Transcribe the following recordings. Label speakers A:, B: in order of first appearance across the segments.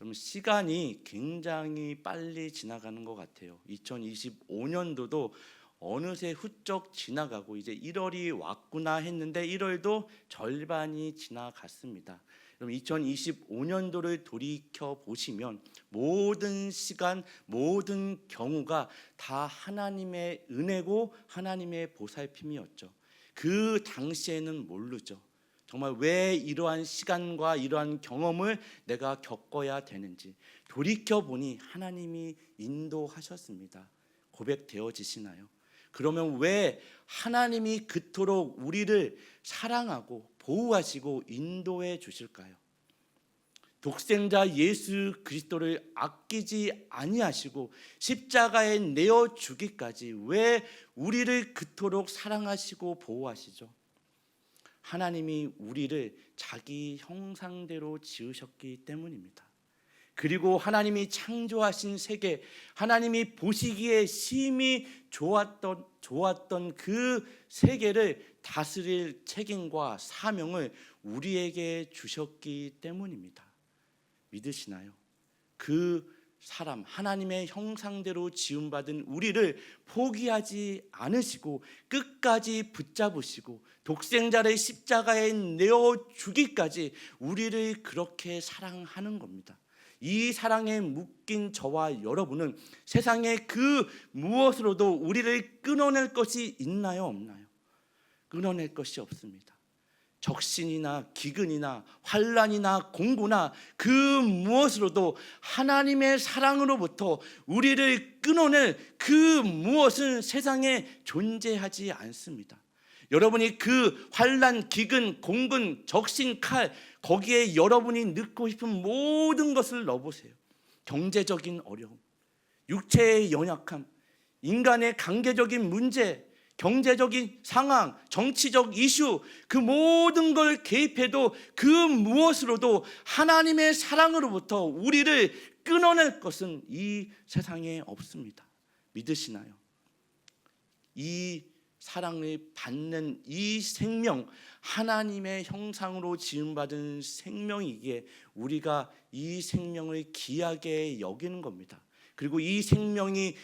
A: 그럼 시간이 굉장히 빨리 지나가는 것 같아요. 2025년도도 어느새 훌쩍 지나가고 이제 1월이 왔구나 했는데 1월도 절반이 지나갔습니다. 그럼 2025년도를 돌이켜 보시면 모든 시간, 모든 경우가 다 하나님의 은혜고 하나님의 보살핌이었죠. 그 당시에는 모르죠. 정말 왜 이러한 시간과 이러한 경험을 내가 겪어야 되는지 돌이켜보니 하나님이 인도하셨습니다. 고백되어지시나요? 그러면 왜 하나님이 그토록 우리를 사랑하고 보호하시고 인도해 주실까요? 독생자 예수 그리스도를 아끼지 아니하시고 십자가에 내어 주기까지 왜 우리를 그토록 사랑하시고 보호하시죠? 하나님이 우리를 자기 형상대로 지으셨기 때문입니다. 그리고 하나님이 창조하신 세계, 하나님이 보시기에 심히 좋았던 그 세계를 다스릴 책임과 사명을 우리에게 주셨기 때문입니다. 믿으시나요? 그 사람, 하나님의 형상대로 지음받은 우리를 포기하지 않으시고 끝까지 붙잡으시고 독생자를 십자가에 내어 주기까지 우리를 그렇게 사랑하는 겁니다. 이 사랑에 묶인 저와 여러분은 세상의 그 무엇으로도 우리를 끊어낼 것이 있나요? 없나요? 끊어낼 것이 없습니다. 적신이나 기근이나 환난이나 공고나 그 무엇으로도 하나님의 사랑으로부터 우리를 끊어낼 그 무엇은 세상에 존재하지 않습니다. 여러분이 그 환난, 기근, 공근, 적신, 칼 거기에 여러분이 넣고 싶은 모든 것을 넣어보세요. 경제적인 어려움, 육체의 연약함, 인간의 관계적인 문제, 경제적인 상황, 정치적 이슈 그 모든 걸 개입해도 그 무엇으로도 하나님의 사랑으로부터 우리를 끊어낼 것은 이 세상에 없습니다. 믿으시나요? 이 사랑을 받는 이 생명, 하나님의 형상으로 지음받은 생명이기에 우리가 이 생명을 귀하게 여기는 겁니다. 그리고 이 생명이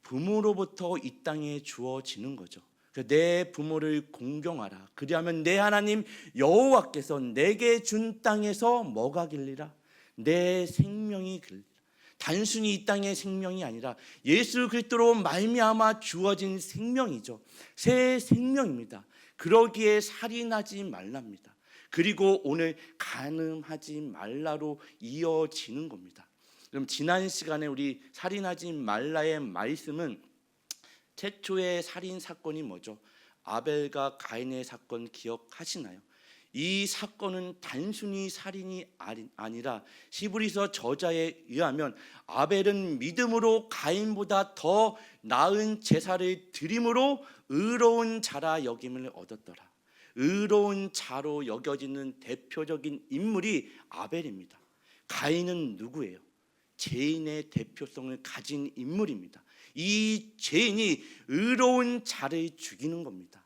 A: 부모로부터 이 땅에 주어지는 거죠. 내 부모를 공경하라. 그리하면 내 하나님 여호와께서 내게 준 땅에서 뭐가 길리라? 내 생명이 길리라. 단순히 이 땅의 생명이 아니라 예수 그리스도로 말미암아 주어진 생명이죠. 새 생명입니다. 그러기에 살인하지 말랍니다. 그리고 오늘 간음하지 말라로 이어지는 겁니다. 그럼 지난 시간에 우리 살인하지 말라의 말씀은 최초의 살인 사건이 뭐죠? 아벨과 가인의 사건 기억하시나요? 이 사건은 단순히 살인이 아니라 히브리서 저자에 의하면 아벨은 믿음으로 가인보다 더 나은 제사를 드림으로 의로운 자라 여김을 얻었더라. 의로운 자로 여겨지는 대표적인 인물이 아벨입니다. 가인은 누구예요? 죄인의 대표성을 가진 인물입니다. 이 죄인이 의로운 자를 죽이는 겁니다.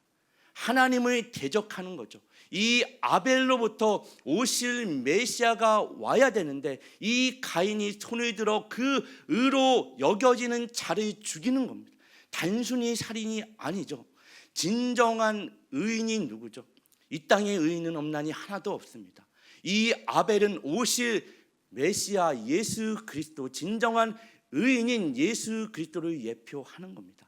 A: 하나님을 대적하는 거죠. 이 아벨로부터 오실 메시아가 와야 되는데 이 가인이 손을 들어 그 의로 여겨지는 자를 죽이는 겁니다. 단순히 살인이 아니죠. 진정한 의인이 누구죠? 이 땅에 의인은 없나니 하나도 없습니다. 이 아벨은 오실 메시아 예수 그리스도, 진정한 의인인 예수 그리스도를 예표하는 겁니다.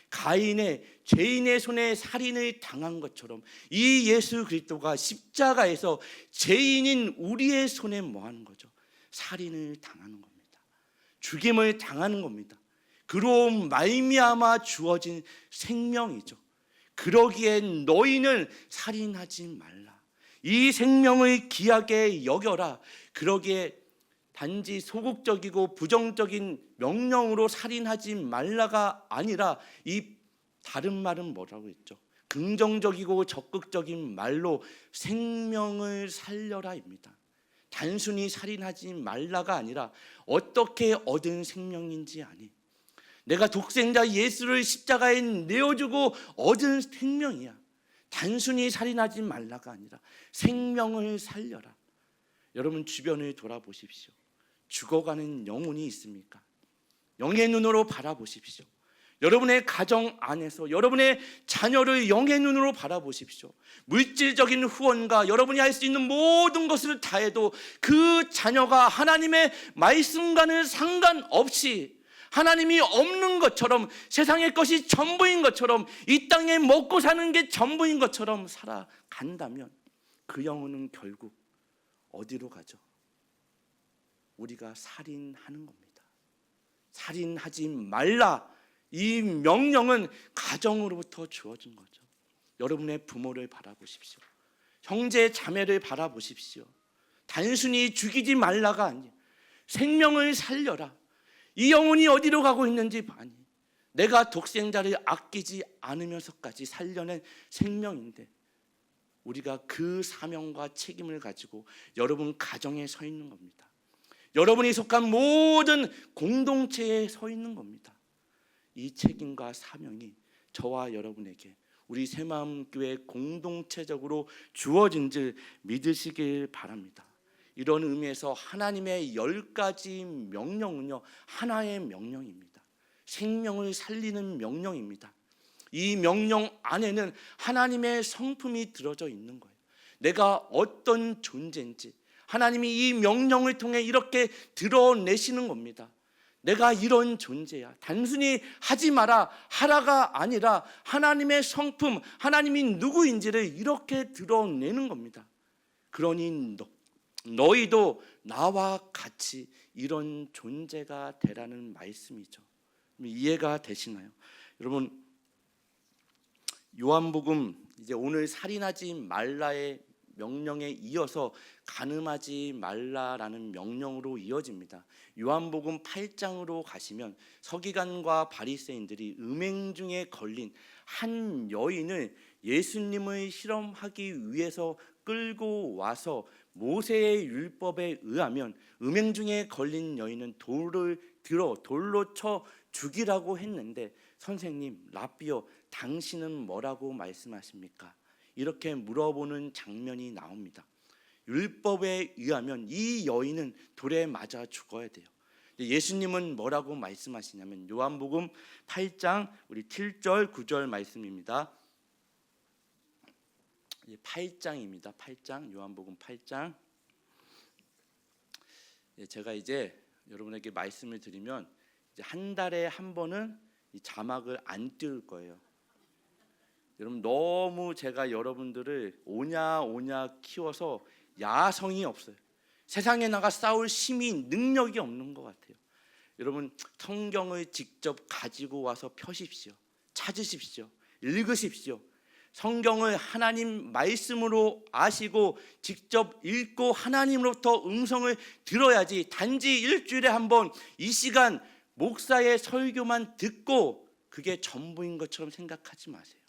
A: 가인의 죄인의 손에 살인을 당한 것처럼 이 예수 그리스도가 십자가에서 죄인인 우리의 손에 뭐 하는 거죠? 살인을 당하는 겁니다. 죽임을 당하는 겁니다. 그로 말미암아 주어진 생명이죠. 그러기에 너희는 살인하지 말라. 이 생명을 귀하게 여겨라. 그러기에 단지 소극적이고 부정적인 명령으로 살인하지 말라가 아니라 이 다른 말은 뭐라고 했죠? 긍정적이고 적극적인 말로 생명을 살려라입니다. 단순히 살인하지 말라가 아니라 어떻게 얻은 생명인지 아니, 내가 독생자 예수를 십자가에 내어주고 얻은 생명이야. 단순히 살인하지 말라가 아니라 생명을 살려라. 여러분 주변을 돌아보십시오. 죽어가는 영혼이 있습니까? 영의 눈으로 바라보십시오. 여러분의 가정 안에서 여러분의 자녀를 영의 눈으로 바라보십시오. 물질적인 후원과 여러분이 할 수 있는 모든 것을 다해도 그 자녀가 하나님의 말씀과는 상관없이 하나님이 없는 것처럼, 세상의 것이 전부인 것처럼, 이 땅에 먹고 사는 게 전부인 것처럼 살아간다면 그 영혼은 결국 어디로 가죠? 우리가 살인하는 겁니다. 살인하지 말라, 이 명령은 가정으로부터 주어진 거죠. 여러분의 부모를 바라보십시오. 형제 자매를 바라보십시오. 단순히 죽이지 말라가 아니에요. 생명을 살려라. 이 영혼이 어디로 가고 있는지 봐니. 내가 독생자를 아끼지 않으면서까지 살려낸 생명인데 우리가 그 사명과 책임을 가지고 여러분 가정에 서 있는 겁니다. 여러분이 속한 모든 공동체에 서 있는 겁니다. 이 책임과 사명이 저와 여러분에게 우리 새마음교회 공동체적으로 주어진 줄 믿으시길 바랍니다. 이런 의미에서 하나님의 10가지 명령은요, 하나의 명령입니다. 생명을 살리는 명령입니다. 이 명령 안에는 하나님의 성품이 들어져 있는 거예요. 내가 어떤 존재인지 하나님이 이 명령을 통해 이렇게 드러내시는 겁니다. 내가 이런 존재야. 단순히 하지 마라, 하라가 아니라 하나님의 성품, 하나님이 누구인지를 이렇게 드러내는 겁니다. 그러니 너희도 나와 같이 이런 존재가 되라는 말씀이죠. 이해가 되시나요? 여러분, 요한복음 이제 오늘 살인하지 말라의 명령에 이어서 간음하지 말라라는 명령으로 이어집니다. 요한복음 8장으로 가시면 서기관과 바리새인들이 음행 중에 걸린 한 여인을 예수님을 실험하기 위해서 끌고 와서 모세의 율법에 의하면 음행 중에 걸린 여인은 돌로 쳐 죽이라고 했는데, 선생님, 라비어, 당신은 뭐라고 말씀하십니까? 이렇게 물어보는 장면이 나옵니다. 율법에 의하면 이 여인은 돌에 맞아 죽어야 돼요. 예수님은 뭐라고 말씀하시냐면 요한복음 8장 우리 7절 9절 말씀입니다. 8장입니다. 8장, 요한복음 8장. 제가 이제 여러분에게 말씀을 드리면 이제 한 달에 한 번은 이 자막을 안 띄울 거예요. 여러분, 너무 제가 여러분들을 오냐 키워서 야성이 없어요. 세상에 나가 싸울 힘이, 능력이 없는 것 같아요. 여러분, 성경을 직접 가지고 와서 펴십시오. 찾으십시오. 읽으십시오. 성경을 하나님 말씀으로 아시고 직접 읽고 하나님으로부터 음성을 들어야지, 단지 일주일에 한 번 이 시간 목사의 설교만 듣고 그게 전부인 것처럼 생각하지 마세요.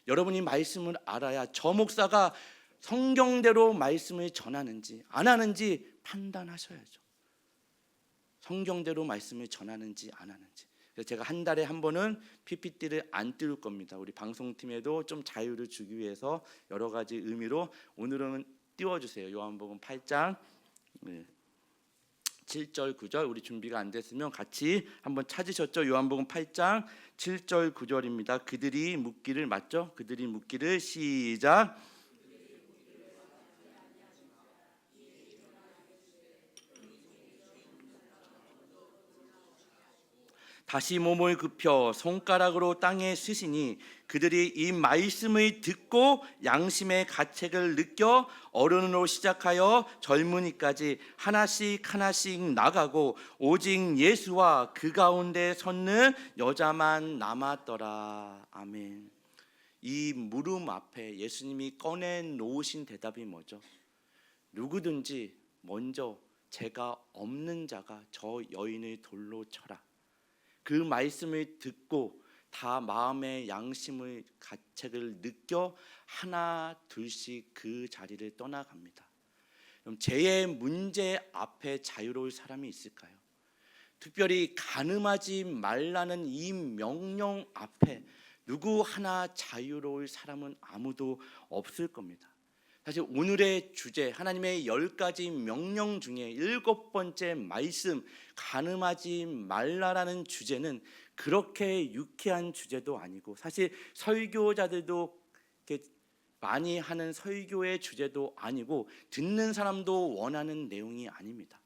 A: 여러분이 말씀을 알아야 저 목사가 성경대로 말씀을 전하는지 안 하는지 판단하셔야죠. 성경대로 말씀을 전하는지 안 하는지. 그래서 제가 한 달에 한 번은 PPT를 안 띄울 겁니다. 우리 방송팀에도 좀 자유를 주기 위해서 여러 가지 의미로 오늘은 띄워주세요. 요한복음 8장 7절 9절. 우리 준비가 안 됐으면 같이 한번 찾으셨죠? 요한복음 8장 7절 9절입니다. 그들이 묻기를, 맞죠? 그들이 묻기를, 시작. 다시 몸을 굽혀 손가락으로 땅에 쓰시니 그들이 이 말씀을 듣고 양심의 가책을 느껴 어른으로 시작하여 젊은이까지 하나씩 하나씩 나가고 오직 예수와 그 가운데 섰는 여자만 남았더라. 아멘. 이 물음 앞에 예수님이 꺼내놓으신 대답이 뭐죠? 누구든지 먼저 죄가 없는 자가 저 여인을 돌로 쳐라. 그 말씀을 듣고 다 마음의 양심의 가책을 느껴 하나 둘씩 그 자리를 떠나갑니다. 그럼 죄의 문제 앞에 자유로울 사람이 있을까요? 특별히 간음하지 말라는 이 명령 앞에 누구 하나 자유로울 사람은 아무도 없을 겁니다. 사실 오늘의 주제, 하나님의 10가지 명령 중에 7번째 말씀, 간음하지 말라라는 주제는 그렇게 유쾌한 주제도 아니고, 사실 설교자들도 이렇게 많이 하는 설교의 주제도 아니고, 듣는 사람도 원하는 내용이 아닙니다.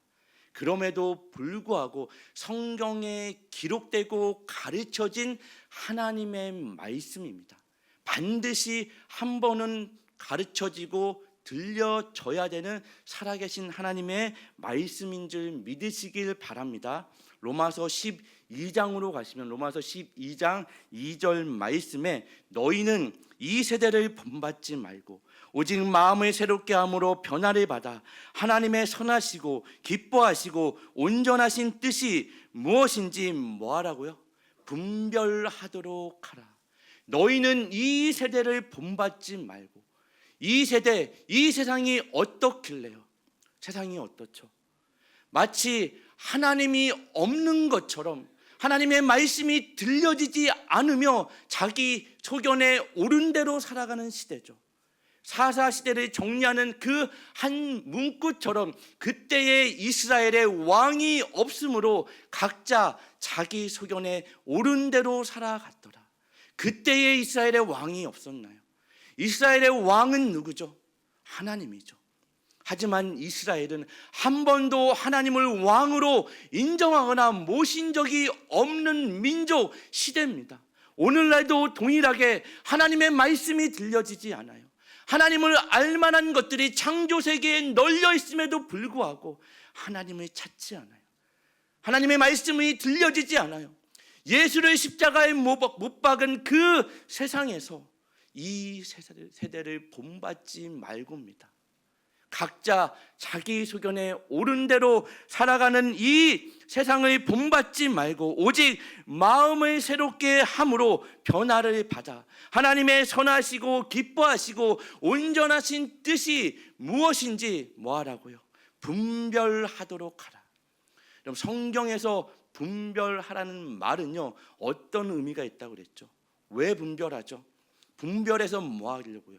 A: 그럼에도 불구하고 성경에 기록되고 가르쳐진 하나님의 말씀입니다. 반드시 한 번은 가르쳐지고 들려져야 되는 살아계신 하나님의 말씀인 줄 믿으시길 바랍니다. 로마서 12장으로 가시면 로마서 12장 2절 말씀에 너희는 이 세대를 본받지 말고 오직 마음을 새롭게 함으로 변화를 받아 하나님의 선하시고 기뻐하시고 온전하신 뜻이 무엇인지 뭐하라고요? 분별하도록 하라. 너희는 이 세대를 본받지 말고, 이 세대, 이 세상이 어떻길래요? 세상이 어떻죠? 마치 하나님이 없는 것처럼 하나님의 말씀이 들려지지 않으며 자기 소견에 옳은 대로 살아가는 시대죠. 사사시대를 정리하는 그 한 문구처럼 그때의 이스라엘의 왕이 없으므로 각자 자기 소견에 옳은 대로 살아갔더라. 그때의 이스라엘의 왕이 없었나요? 이스라엘의 왕은 누구죠? 하나님이죠. 하지만 이스라엘은 한 번도 하나님을 왕으로 인정하거나 모신 적이 없는 민족 시대입니다. 오늘날도 동일하게 하나님의 말씀이 들려지지 않아요. 하나님을 알만한 것들이 창조세계에 널려 있음에도 불구하고 하나님을 찾지 않아요. 하나님의 말씀이 들려지지 않아요. 예수를 십자가에 못 박은 그 세상에서 이 세대를 본받지 말고입니다. 각자 자기 소견에 옳은 대로 살아가는 이 세상을 본받지 말고 오직 마음을 새롭게 함으로 변화를 받아 하나님의 선하시고 기뻐하시고 온전하신 뜻이 무엇인지 뭐하라고요? 분별하도록 하라. 그럼 성경에서 분별하라는 말은요, 어떤 의미가 있다고 그랬죠? 왜 분별하죠? 분별해서 뭐 하려고요?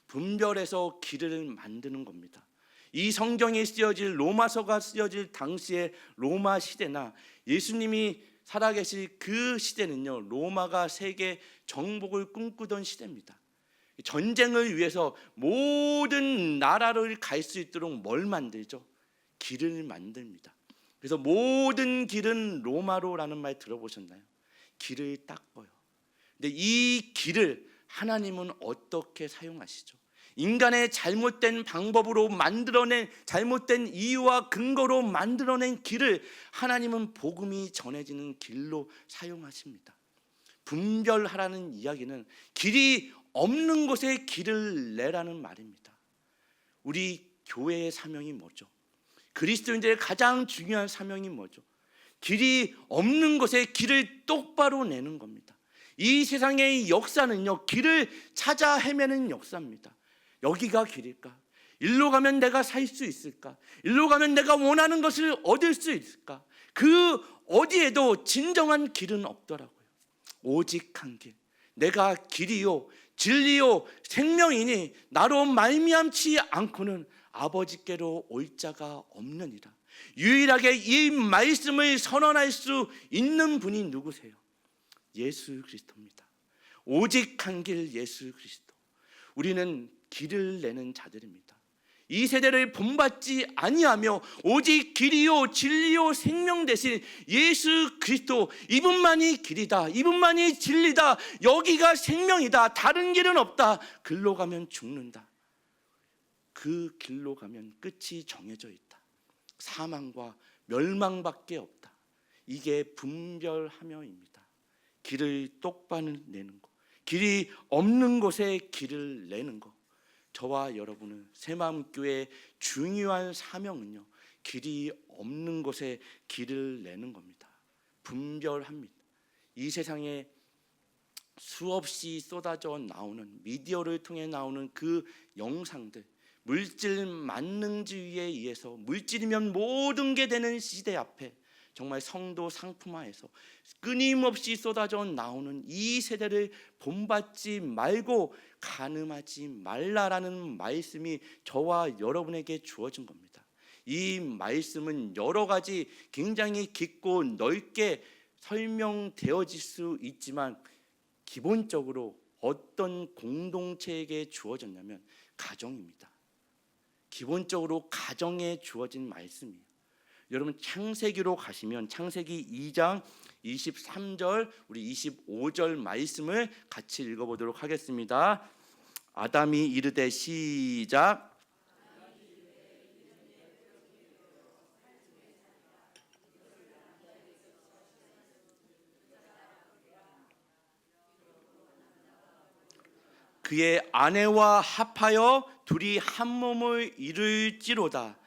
A: 분별해서 길을 만드는 겁니다. 이 성경이 쓰여질, 로마서가 쓰여질 당시의 로마 시대나 예수님이 살아계실 그 시대는요, 로마가 세계 정복을 꿈꾸던 시대입니다. 전쟁을 위해서 모든 나라를 갈 수 있도록 뭘 만들죠? 길을 만듭니다. 그래서 모든 길은 로마로라는 말 들어보셨나요? 길을 닦아요. 근데 이 길을 하나님은 어떻게 사용하시죠? 인간의 잘못된 방법으로 만들어낸, 잘못된 이유와 근거로 만들어낸 길을 하나님은 복음이 전해지는 길로 사용하십니다. 분별하라는 이야기는 길이 없는 곳에 길을 내라는 말입니다. 우리 교회의 사명이 뭐죠? 그리스도인들의 가장 중요한 사명이 뭐죠? 길이 없는 곳에 길을 똑바로 내는 겁니다. 이 세상의 역사는요, 길을 찾아 헤매는 역사입니다. 여기가 길일까? 일로 가면 내가 살 수 있을까? 일로 가면 내가 원하는 것을 얻을 수 있을까? 그 어디에도 진정한 길은 없더라고요. 오직 한 길, 내가 길이요 진리요 생명이니 나로 말미암지 않고는 아버지께로 올 자가 없느니라. 유일하게 이 말씀을 선언할 수 있는 분이 누구세요? 예수 그리스도입니다. 오직 한 길 예수 그리스도. 우리는 길을 내는 자들입니다. 이 세대를 본받지 아니하며 오직 길이요 진리요 생명 되신 예수 그리스도, 이분만이 길이다, 이분만이 진리다, 여기가 생명이다, 다른 길은 없다. 글로 가면 죽는다. 그 길로 가면 끝이 정해져 있다. 사망과 멸망밖에 없다. 이게 분별하며입니다. 길을 똑바로 내는 것, 길이 없는 곳에 길을 내는 것. 저와 여러분은 새마음교회의 중요한 사명은요, 길이 없는 곳에 길을 내는 겁니다. 분별합니다. 이 세상에 수없이 쏟아져 나오는, 미디어를 통해 나오는 그 영상들, 물질 만능주의에 의해서 물질이면 모든 게 되는 시대 앞에 정말 성도 상품화해서 끊임없이 쏟아져 나오는 이 세대를 본받지 말고 간음하지 말라라는 말씀이 저와 여러분에게 주어진 겁니다. 이 말씀은 여러 가지 굉장히 깊고 넓게 설명되어질 수 있지만 기본적으로 어떤 공동체에게 주어졌냐면 가정입니다. 기본적으로 가정에 주어진 말씀이에요. 여러분 창세기로 가시면 창세기 2장 23절 우리 25절 말씀을 같이 읽어보도록 하겠습니다. 아담이 이르되 시작. 그의 아내와 합하여 둘이 한 몸을 이룰지로다.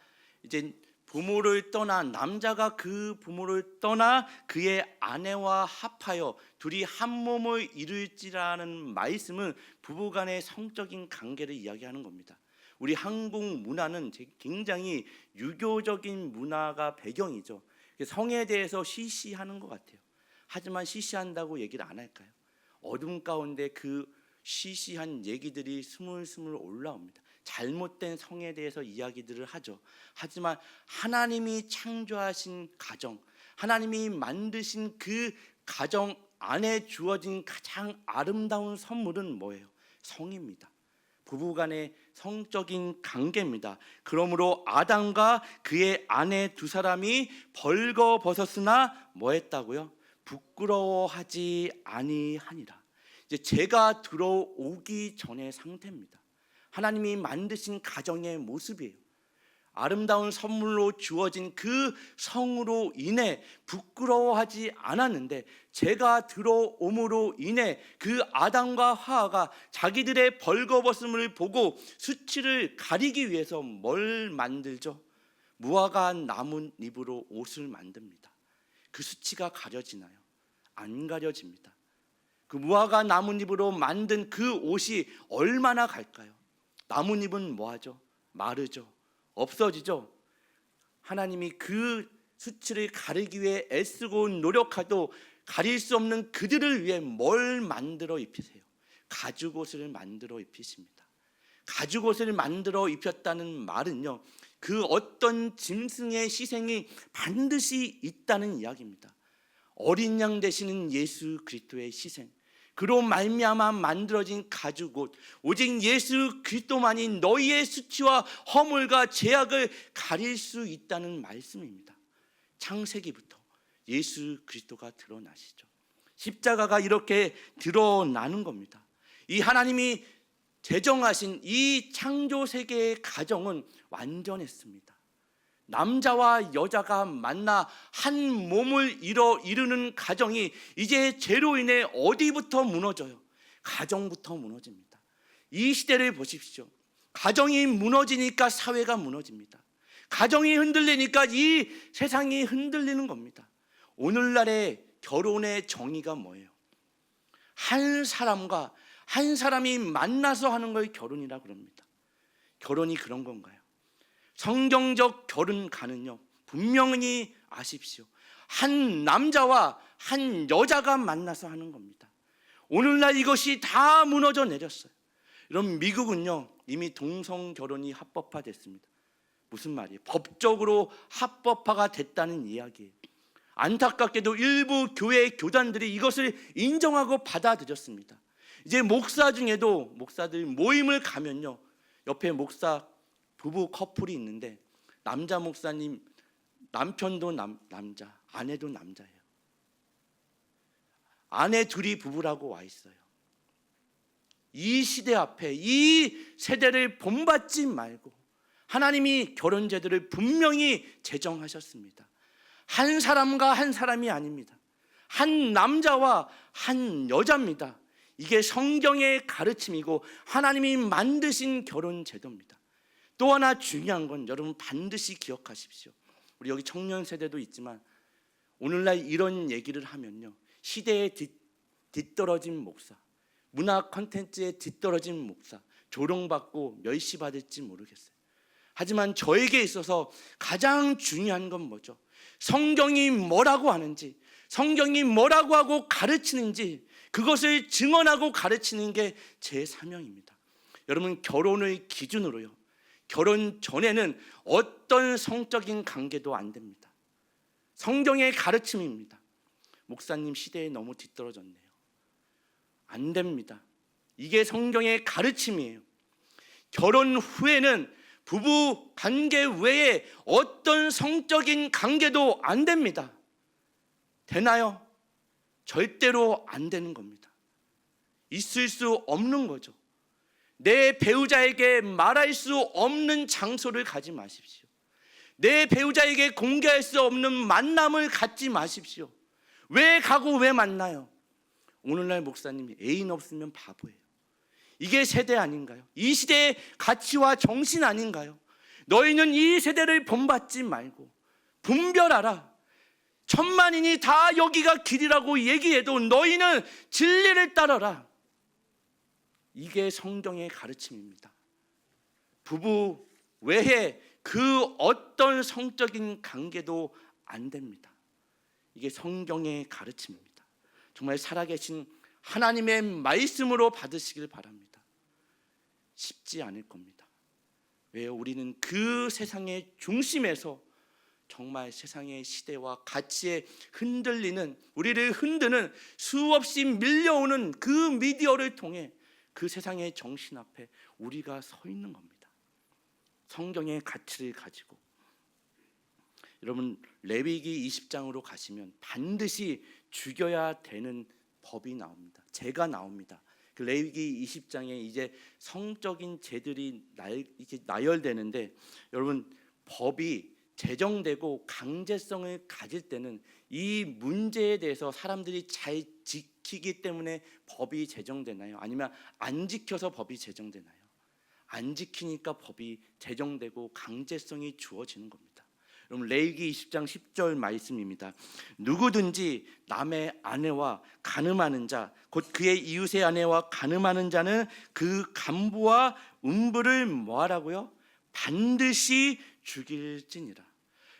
A: 이제 부모를 떠나 남자가 그 부모를 떠나 그의 아내와 합하여 둘이 한 몸을 이룰지라는 말씀은 부부간의 성적인 관계를 이야기하는 겁니다. 우리 한국 문화는 굉장히 유교적인 문화가 배경이죠. 성에 대해서 시시하는 것 같아요. 하지만 시시한다고 얘기를 안 할까요? 어둠 가운데 그 시시한 얘기들이 스물스물 올라옵니다. 잘못된 성에 대해서 이야기들을 하죠. 하지만 하나님이 창조하신 가정, 하나님이 만드신 그 가정 안에 주어진 가장 아름다운 선물은 뭐예요? 성입니다. 부부간의 성적인 관계입니다. 그러므로 아담과 그의 아내 두 사람이 벌거벗었으나 뭐 했다고요? 부끄러워하지 아니하니라. 이제 제가 들어오기 전의 상태입니다. 하나님이 만드신 가정의 모습이에요. 아름다운 선물로 주어진 그 성으로 인해 부끄러워하지 않았는데 제가 들어옴으로 인해 그 아담과 하와가 자기들의 벌거벗음을 보고 수치를 가리기 위해서 뭘 만들죠? 무화과 나뭇잎으로 옷을 만듭니다. 그 수치가 가려지나요? 안 가려집니다. 그 무화과 나뭇잎으로 만든 그 옷이 얼마나 갈까요? 나뭇잎은 뭐하죠? 마르죠. 없어지죠. 하나님이 그 수치를 가리기 위해 애쓰고 노력하도 가릴 수 없는 그들을 위해 뭘 만들어 입히세요? 가죽옷을 만들어 입히십니다. 가죽옷을 만들어 입혔다는 말은요, 그 어떤 짐승의 희생이 반드시 있다는 이야기입니다. 어린 양 되시는 예수 그리스도의 희생, 그로 말미암아 만들어진 가죽옷, 오직 예수 그리스도만이 너희의 수치와 허물과 죄악을 가릴 수 있다는 말씀입니다. 창세기부터 예수 그리스도가 드러나시죠. 십자가가 이렇게 드러나는 겁니다. 이 하나님이 제정하신 이 창조 세계의 가정은 완전했습니다. 남자와 여자가 만나 한 몸을 이루는 가정이 이제 죄로 인해 어디부터 무너져요? 가정부터 무너집니다. 이 시대를 보십시오. 가정이 무너지니까 사회가 무너집니다. 가정이 흔들리니까 이 세상이 흔들리는 겁니다. 오늘날의 결혼의 정의가 뭐예요? 한 사람과 한 사람이 만나서 하는 걸 결혼이라 그럽니다. 결혼이 그런 건가요? 성경적 결혼관은요, 분명히 아십시오. 한 남자와 한 여자가 만나서 하는 겁니다. 오늘날 이것이 다 무너져 내렸어요. 여러분, 미국은요 이미 동성 결혼이 합법화됐습니다. 무슨 말이에요? 법적으로 합법화가 됐다는 이야기예요. 안타깝게도 일부 교회 교단들이 이것을 인정하고 받아들였습니다. 이제 목사 중에도 목사들 모임을 가면요, 옆에 목사 부부 커플이 있는데 남자 목사님 남편도 남자, 아내도 남자예요. 아내 둘이 부부라고 와 있어요. 이 시대 앞에 이 세대를 본받지 말고 하나님이 결혼 제도를 분명히 제정하셨습니다. 한 사람과 한 사람이 아닙니다. 한 남자와 한 여자입니다. 이게 성경의 가르침이고 하나님이 만드신 결혼 제도입니다. 또 하나 중요한 건 여러분 반드시 기억하십시오. 우리 여기 청년 세대도 있지만 오늘날 이런 얘기를 하면요, 시대에 뒤떨어진 목사, 문화 콘텐츠에 뒤떨어진 목사, 조롱받고 멸시받을지 모르겠어요. 하지만 저에게 있어서 가장 중요한 건 뭐죠? 성경이 뭐라고 하는지, 성경이 뭐라고 하고 가르치는지 그것을 증언하고 가르치는 게 제 사명입니다. 여러분, 결혼의 기준으로요, 결혼 전에는 어떤 성적인 관계도 안 됩니다. 성경의 가르침입니다. 목사님, 시대에 너무 뒤떨어졌네요. 안 됩니다. 이게 성경의 가르침이에요. 결혼 후에는 부부 관계 외에 어떤 성적인 관계도 안 됩니다. 되나요? 절대로 안 되는 겁니다. 있을 수 없는 거죠. 내 배우자에게 말할 수 없는 장소를 가지 마십시오. 내 배우자에게 공개할 수 없는 만남을 갖지 마십시오. 왜 가고 왜 만나요? 오늘날 목사님이 애인 없으면 바보예요. 이게 세대 아닌가요? 이 시대의 가치와 정신 아닌가요? 너희는 이 세대를 본받지 말고 분별하라. 천만인이 다 여기가 길이라고 얘기해도 너희는 진리를 따르라. 이게 성경의 가르침입니다. 부부 외에 그 어떤 성적인 관계도 안 됩니다. 이게 성경의 가르침입니다. 정말 살아계신 하나님의 말씀으로 받으시길 바랍니다. 쉽지 않을 겁니다. 왜요? 우리는 그 세상의 중심에서 정말 세상의 시대와 가치에 흔들리는, 우리를 흔드는 수없이 밀려오는 그 미디어를 통해 그 세상의 정신 앞에 우리가 서 있는 겁니다. 성경의 가치를 가지고. 여러분, 레위기 20장으로 가시면 반드시 죽여야 되는 법이 나옵니다. 죄가 나옵니다. 그 레위기 20장에 이제 성적인 죄들이 이렇게 나열되는데, 여러분, 법이 제정되고 강제성을 가질 때는 이 문제에 대해서 사람들이 잘 지키기 때문에 법이 제정되나요? 아니면 안 지켜서 법이 제정되나요? 안 지키니까 법이 제정되고 강제성이 주어지는 겁니다. 여러분, 레위기 20장 10절 말씀입니다. 누구든지 남의 아내와 간음하는 자, 곧 그의 이웃의 아내와 간음하는 자는 그 간부와 음부를 뭐하라고요? 반드시 죽일지니라.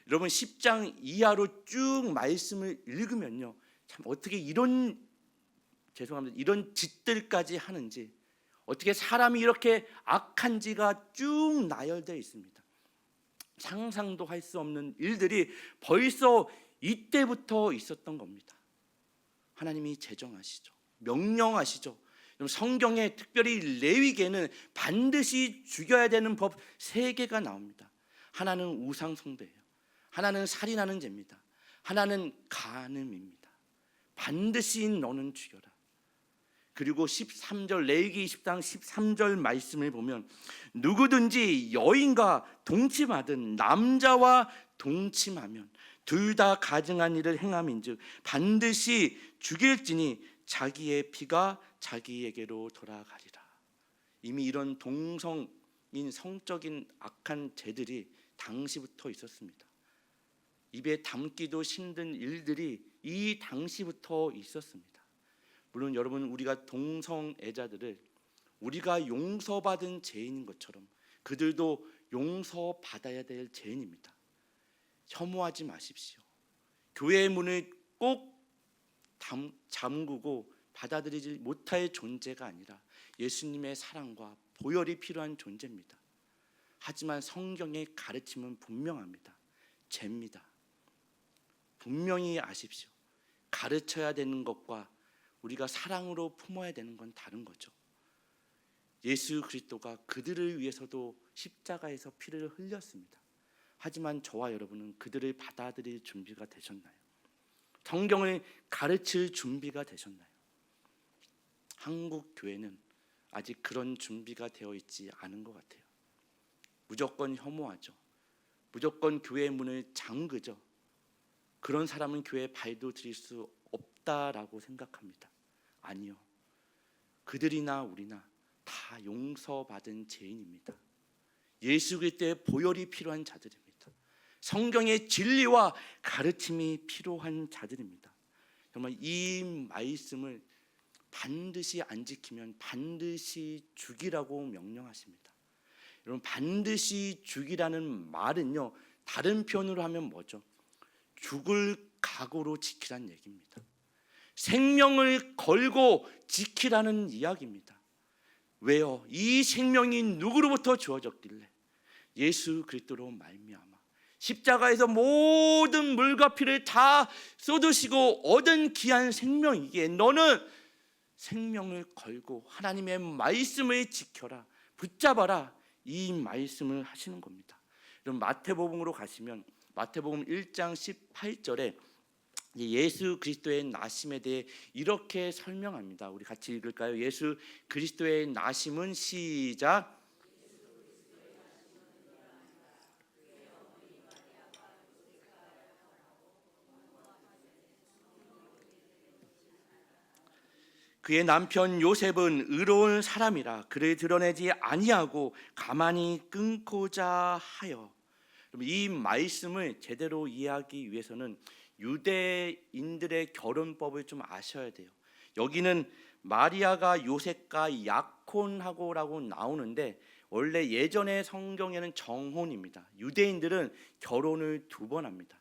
A: 여러분, 10장 이하로 쭉 말씀을 읽으면요, 참 어떻게 이런 짓들까지 하는지, 어떻게 사람이 이렇게 악한지가 쭉 나열되어 있습니다. 상상도 할 수 없는 일들이 벌써 이때부터 있었던 겁니다. 하나님이 제정하시죠. 명령하시죠. 성경에 특별히 레위기에는 반드시 죽여야 되는 법 3개가 나옵니다. 하나는 우상 숭배예요. 하나는 살인하는 죄입니다. 하나는 간음입니다. 반드시 너는 죽여라. 그리고 13절, 레위기 20장 13절 말씀을 보면 누구든지 여인과 동침하든 남자와 동침하면 둘 다 가증한 일을 행함인즉 반드시 죽일지니 자기의 피가 자기에게로 돌아가리라. 이미 이런 동성인 성적인 악한 죄들이 당시부터 있었습니다. 입에 담기도 힘든 일들이 이 당시부터 있었습니다. 물론 여러분, 우리가 동성애자들을 우리가 용서받은 죄인인 것처럼 그들도 용서받아야 될 죄인입니다. 혐오하지 마십시오. 교회의 문을 꼭 잠그고 받아들이지 못할 존재가 아니라 예수님의 사랑과 보혈이 필요한 존재입니다. 하지만 성경의 가르침은 분명합니다. 죄입니다. 분명히 아십시오. 가르쳐야 되는 것과 우리가 사랑으로 품어야 되는 건 다른 거죠. 예수 그리스도가 그들을 위해서도 십자가에서 피를 흘렸습니다. 하지만 저와 여러분은 그들을 받아들일 준비가 되셨나요? 성경을 가르칠 준비가 되셨나요? 한국 교회는 아직 그런 준비가 되어 있지 않은 것 같아요. 무조건 혐오하죠. 무조건 교회의 문을 잠그죠. 그런 사람은 교회에 발도 들일 수 없다라고 생각합니다. 아니요. 그들이나 우리나 다 용서받은 죄인입니다. 예수 그리스도의 보혈이 필요한 자들입니다. 성경의 진리와 가르침이 필요한 자들입니다. 정말 이 말씀을 반드시 안 지키면 반드시 죽이라고 명령하십니다. 여러분, 반드시 죽이라는 말은요, 다른 표현으로 하면 뭐죠? 죽을 각오로 지키라는 얘기입니다. 생명을 걸고 지키라는 이야기입니다. 왜요? 이 생명이 누구로부터 주어졌길래? 예수 그리스도로 말미암아 십자가에서 모든 물과 피를 다 쏟으시고 얻은 귀한 생명이기에 너는 생명을 걸고 하나님의 말씀을 지켜라, 붙잡아라, 이 말씀을 하시는 겁니다. 그럼 마태복음으로 가시면 마태복음 1장 18절에 예수 그리스도의 나심에 대해 이렇게 설명합니다. 우리 같이 읽을까요? 예수 그리스도의 나심은 시작. 그의 남편 요셉은 의로운 사람이라 그를 드러내지 아니하고 가만히 끊고자 하여. 이 말씀을 제대로 이해하기 위해서는 유대인들의 결혼법을 좀 아셔야 돼요. 여기는 마리아가 요셉과 약혼하고라고 나오는데 원래 예전의 성경에는 정혼입니다. 유대인들은 결혼을 2번 합니다.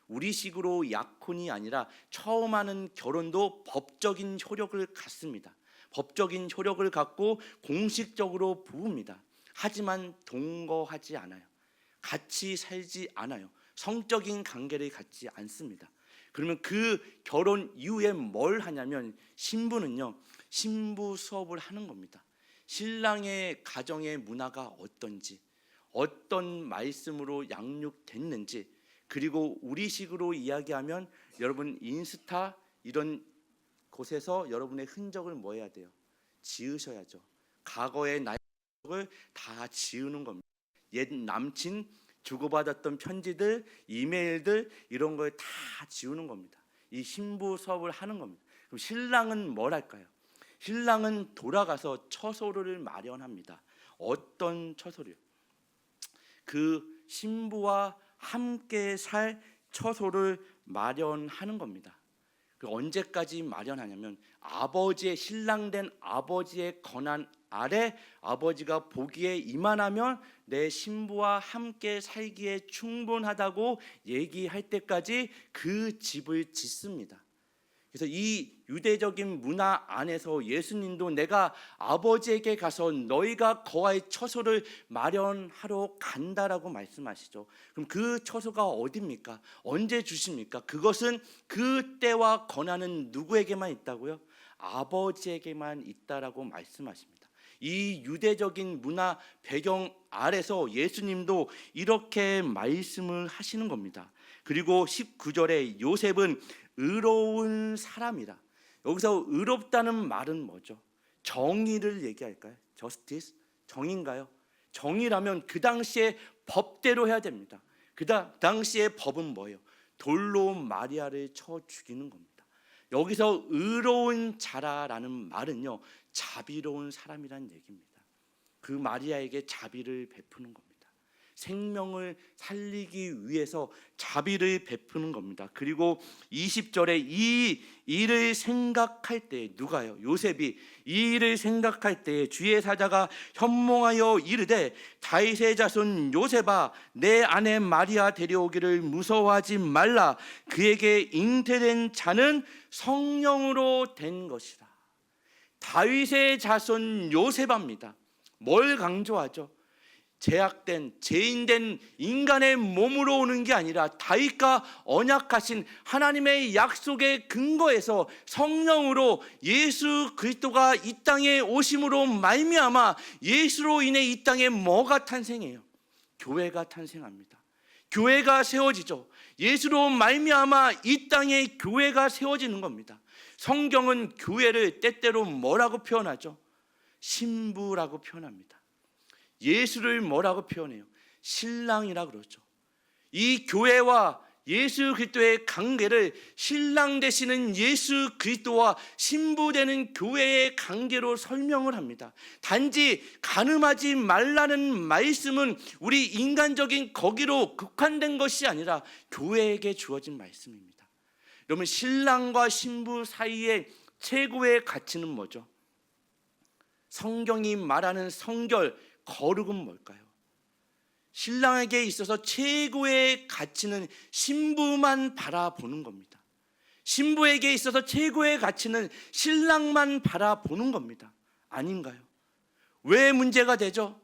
A: 우리식으로 약혼이 아니라 처음 하는 결혼도 법적인 효력을 갖습니다. 법적인 효력을 갖고 공식적으로 부릅니다. 하지만 동거하지 않아요. 같이 살지 않아요. 성적인 관계를 갖지 않습니다. 그러면 그 결혼 이후에 뭘 하냐면 신부는요, 신부 수업을 하는 겁니다. 신랑의 가정의 문화가 어떤지, 어떤 말씀으로 양육됐는지, 그리고 우리식으로 이야기하면 여러분 인스타 이런 곳에서 여러분의 흔적을 뭐 해야 돼요? 지우셔야죠. 과거의 나의 흔적을 다 지우는 겁니다. 옛 남친 주고받았던 편지들, 이메일들 이런 걸 다 지우는 겁니다. 이 신부 수업을 하는 겁니다. 그럼 신랑은 뭘 할까요? 신랑은 돌아가서 처소를 마련합니다. 어떤 처소를? 그 신부와 함께 살 처소를 마련하는 겁니다. 언제까지 마련하냐면 아버지의 신랑된 아버지의 권한 아래 아버지가 보기에 이만하면 내 신부와 함께 살기에 충분하다고 얘기할 때까지 그 집을 짓습니다. 그래서 이 유대적인 문화 안에서 예수님도 내가 아버지에게 가서 너희가 거할 처소를 마련하러 간다라고 말씀하시죠. 그럼 그 처소가 어디입니까? 언제 주십니까? 그것은 그 때와 권한은 누구에게만 있다고요? 아버지에게만 있다라고 말씀하십니다. 이 유대적인 문화 배경 아래서 예수님도 이렇게 말씀을 하시는 겁니다. 그리고 19절에 요셉은 의로운 사람이라. 여기서 의롭다는 말은 뭐죠? 정의를 얘기할까요? justice? 정의인가요? 정의라면 그 당시에 법대로 해야 됩니다. 그 당시에 법은 뭐예요? 돌로 마리아를 쳐 죽이는 겁니다. 여기서 의로운 자라라는 말은요, 자비로운 사람이라는 얘기입니다. 그 마리아에게 자비를 베푸는 겁니다. 생명을 살리기 위해서 자비를 베푸는 겁니다. 그리고 20절에 이 일을 생각할 때 누가요? 요셉이 이 일을 생각할 때 주의 사자가 현몽하여 이르되 다윗의 자손 요셉아 내 아내 마리아 데려오기를 무서워하지 말라. 그에게 잉태된 자는 성령으로 된 것이라. 다윗의 자손 요셉입니다. 뭘 강조하죠? 제약된 죄인된 인간의 몸으로 오는 게 아니라 다윗과 언약하신 하나님의 약속의 근거에서 성령으로 예수 그리스도가 이 땅에 오심으로 말미암아 예수로 인해 이 땅에 뭐가 탄생해요? 교회가 탄생합니다. 교회가 세워지죠. 예수로 말미암아 이 땅에 교회가 세워지는 겁니다. 성경은 교회를 때때로 뭐라고 표현하죠? 신부라고 표현합니다. 예수를 뭐라고 표현해요? 신랑이라고 그러죠. 이 교회와 예수 그리스도의 관계를 신랑 되시는 예수 그리스도와 신부 되는 교회의 관계로 설명을 합니다. 단지 간음하지 말라는 말씀은 우리 인간적인 거기로 국한된 것이 아니라 교회에게 주어진 말씀입니다. 여러분, 신랑과 신부 사이의 최고의 가치는 뭐죠? 성경이 말하는 성결, 거룩은 뭘까요? 신랑에게 있어서 최고의 가치는 신부만 바라보는 겁니다. 신부에게 있어서 최고의 가치는 신랑만 바라보는 겁니다. 아닌가요? 왜 문제가 되죠?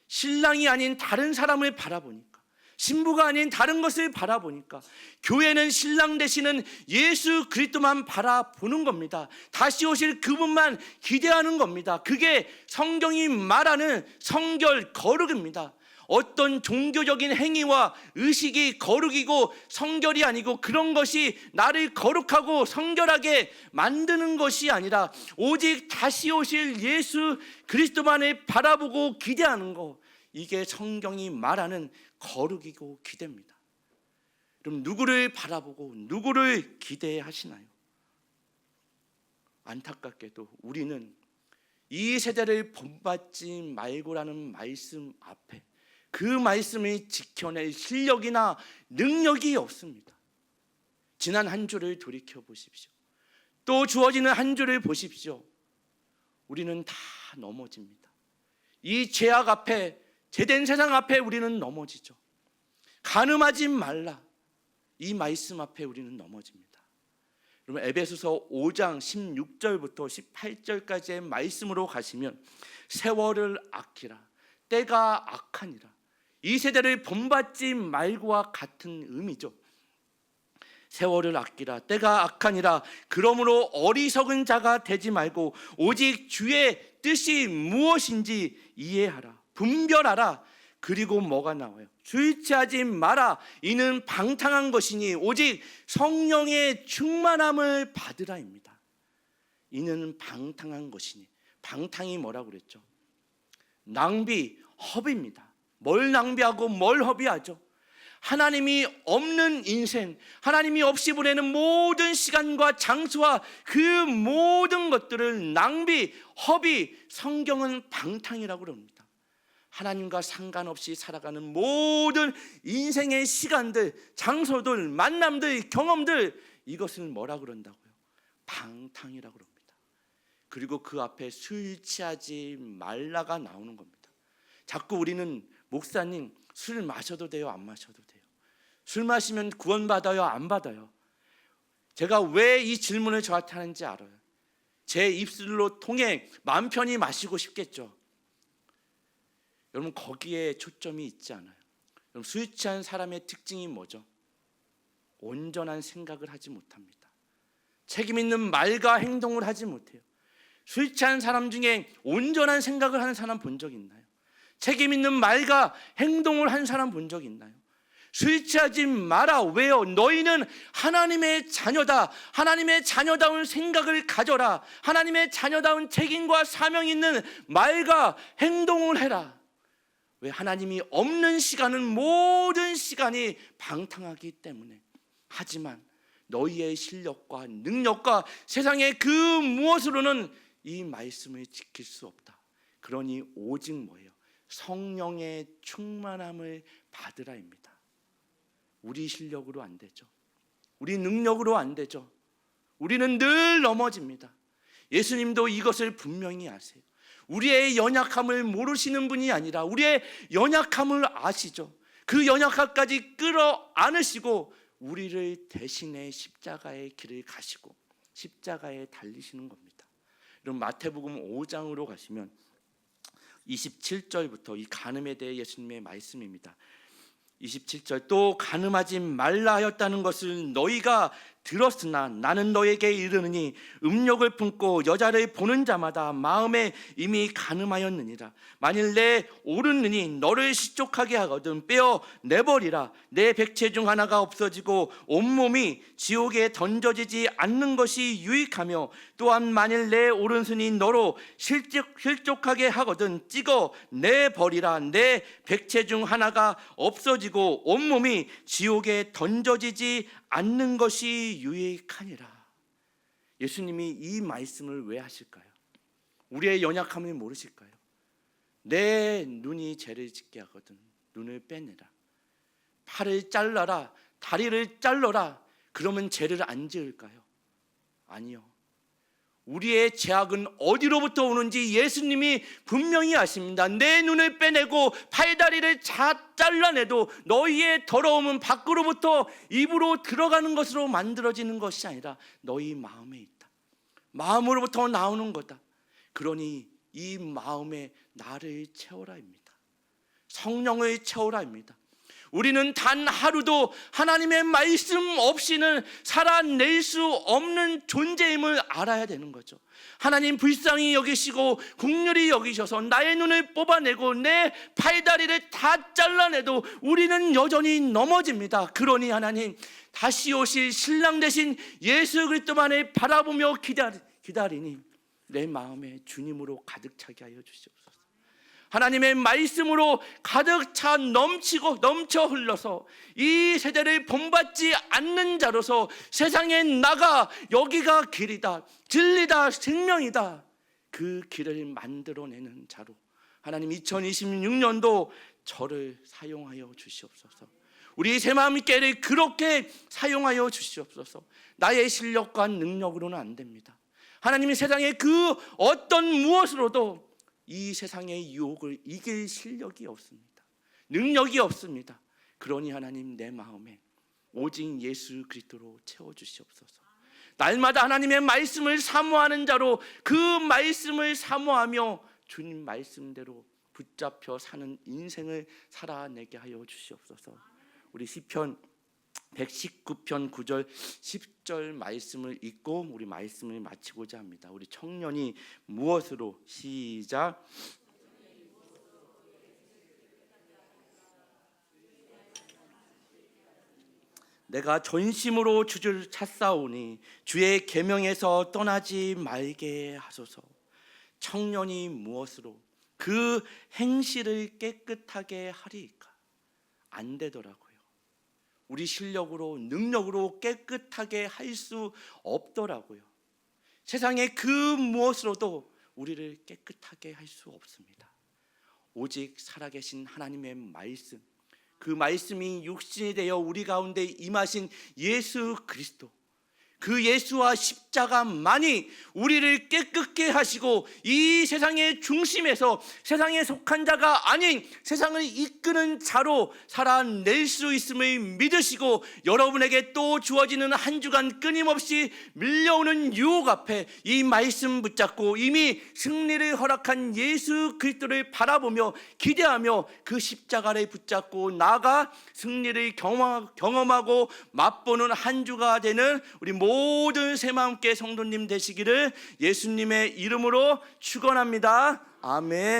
A: 신랑이 아닌 다른 사람을 바라보니까, 신부가 아닌 다른 것을 바라보니까, 교회는 신랑 되시는 예수 그리스도만 바라보는 겁니다. 다시 오실 그분만 기대하는 겁니다. 그게 성경이 말하는 성결 거룩입니다. 어떤 종교적인 행위와 의식이 거룩이고 성결이 아니고, 그런 것이 나를 거룩하고 성결하게 만드는 것이 아니라 오직 다시 오실 예수 그리스도만을 바라보고 기대하는 것, 이게 성경이 말하는 거룩이고 기대입니다. 그럼 누구를 바라보고 누구를 기대하시나요? 안타깝게도 우리는 이 세대를 본받지 말고라는 말씀 앞에 그 말씀을 지켜낼 실력이나 능력이 없습니다. 지난 한 주를 돌이켜 보십시오. 또 주어지는 한 주를 보십시오. 우리는 다 넘어집니다. 이 죄악 앞에, 죄된 세상 앞에 우리는 넘어지죠. 간음하지 말라, 이 말씀 앞에 우리는 넘어집니다. 여러분, 에베소서 5장 16절부터 18절까지의 말씀으로 가시면 세월을 아끼라, 때가 악하니라, 이 세대를 본받지 말고와 같은 의미죠. 세월을 아끼라, 때가 악하니라. 그러므로 어리석은 자가 되지 말고 오직 주의 뜻이 무엇인지 이해하라, 분별하라. 그리고 뭐가 나와요? 술 취하지 마라, 이는 방탕한 것이니 오직 성령의 충만함을 받으라입니다. 이는 방탕한 것이니, 방탕이 뭐라고 그랬죠? 낭비, 허비입니다. 뭘 낭비하고 뭘 허비하죠? 하나님이 없는 인생, 하나님이 없이 보내는 모든 시간과 장소와 그 모든 것들을 낭비, 허비, 성경은 방탕이라고 그럽니다. 하나님과 상관없이 살아가는 모든 인생의 시간들, 장소들, 만남들, 경험들, 이것을 뭐라 그런다고요? 방탕이라고 그럽니다. 그리고 그 앞에 술 취하지 말라가 나오는 겁니다. 자꾸 우리는 목사님, 술 마셔도 돼요, 안 마셔도 돼요? 술 마시면 구원받아요, 안 받아요? 제가 왜 이 질문을 저한테 하는지 알아요. 제 입술로 통해 마음 편히 마시고 싶겠죠. 여러분, 거기에 초점이 있지 않아요. 여러분, 술 취한 사람의 특징이 뭐죠? 온전한 생각을 하지 못합니다. 책임 있는 말과 행동을 하지 못해요. 술 취한 사람 중에 온전한 생각을 하는 사람 본 적 있나요? 책임 있는 말과 행동을 한 사람 본 적 있나요? 술 취하지 마라. 왜요? 너희는 하나님의 자녀다. 하나님의 자녀다운 생각을 가져라. 하나님의 자녀다운 책임과 사명 있는 말과 행동을 해라. 왜? 하나님이 없는 시간은 모든 시간이 방탕하기 때문에. 하지만 너희의 실력과 능력과 세상의 그 무엇으로는 이 말씀을 지킬 수 없다. 그러니 오직 뭐예요? 성령의 충만함을 받으라입니다. 우리 실력으로 안 되죠. 우리 능력으로 안 되죠. 우리는 늘 넘어집니다. 예수님도 이것을 분명히 아세요. 우리의 연약함을 모르시는 분이 아니라 우리의 연약함을 아시죠. 그 연약함까지 끌어안으시고 우리를 대신해 십자가의 길을 가시고 십자가에 달리시는 겁니다. 여러분, 마태복음 5장으로 가시면 27절부터 이 간음에 대해 예수님의 말씀입니다. 27절, 또 간음하지 말라 하였다는 것을 너희가 들었으나 나는 너에게 이르느니 음욕을 품고 여자를 보는 자마다 마음에 이미 간음하였느니라. 만일 내 오른눈이 너를 실족하게 하거든 빼어 내버리라. 내 백체 중 하나가 없어지고 온몸이 지옥에 던져지지 않는 것이 유익하며, 또한 만일 내 오른손이 너로 실족하게 하거든 찍어 내버리라. 내 백체 중 하나가 없어지고 온몸이 지옥에 던져지지 않는 것이 유익하니라. 예수님이 이 말씀을 왜 하실까요? 우리의 연약함을 모르실까요? 내 눈이 죄를 짓게 하거든 눈을 빼내라. 팔을 잘라라, 다리를 잘라라. 그러면 죄를 안 지을까요? 아니요. 우리의 죄악은 어디로부터 오는지 예수님이 분명히 아십니다. 내 눈을 빼내고 팔다리를 잘라내도 너희의 더러움은 밖으로부터 입으로 들어가는 것으로 만들어지는 것이 아니라 너희 마음에 있다. 마음으로부터 나오는 거다. 그러니 이 마음에 나를 채워라입니다. 성령을 채워라입니다. 우리는 단 하루도 하나님의 말씀 없이는 살아낼 수 없는 존재임을 알아야 되는 거죠. 하나님 불쌍히 여기시고 긍휼히 여기셔서 나의 눈을 뽑아내고 내 팔다리를 다 잘라내도 우리는 여전히 넘어집니다. 그러니 하나님 다시 오실 신랑 되신 예수 그리스도만을 바라보며 기다리니 내 마음에 주님으로 가득 차게 하여 주시옵소서. 하나님의 말씀으로 가득 차 넘쳐 흘러서 이 세대를 본받지 않는 자로서 세상에 나가 여기가 길이다, 진리다, 생명이다, 그 길을 만들어내는 자로 하나님 2026년도 저를 사용하여 주시옵소서. 우리 새마음교회를 그렇게 사용하여 주시옵소서. 나의 실력과 능력으로는 안 됩니다. 하나님이 세상의 그 어떤 무엇으로도 이 세상의 유혹을 이길 실력이 없습니다. 능력이 없습니다. 그러니 하나님 내 마음에 오직 예수 그리스도로 채워주시옵소서. 날마다 하나님의 말씀을 사모하는 자로 그 말씀을 사모하며 주님 말씀대로 붙잡혀 사는 인생을 살아내게 하여 주시옵소서. 우리 시편 119편 9절 10절 말씀을 읽고 우리 말씀을 마치고자 합니다. 우리 청년이 무엇으로 시작. 내가 전심으로 주를 찾사오니 주의 계명에서 떠나지 말게 하소서. 청년이 무엇으로 그 행실을 깨끗하게 하리이까? 안 되더라고요. 우리 실력으로 능력으로 깨끗하게 할 수 없더라고요. 세상의 그 무엇으로도 우리를 깨끗하게 할 수 없습니다. 오직 살아계신 하나님의 말씀, 그 말씀이 육신이 되어 우리 가운데 임하신 예수 그리스도, 그 예수와 십자가만이 우리를 깨끗게 하시고 이 세상의 중심에서 세상에 속한 자가 아닌 세상을 이끄는 자로 살아낼 수 있음을 믿으시고 여러분에게 또 주어지는 한 주간 끊임없이 밀려오는 유혹 앞에 이 말씀 붙잡고 이미 승리를 허락한 예수 그리스도를 바라보며 기대하며 그 십자가를 붙잡고 나아가 승리를 경험하고 맛보는 한 주가 되는 우리 모든 새마음교회 성도님 되시기를 예수님의 이름으로 축원합니다. 아멘.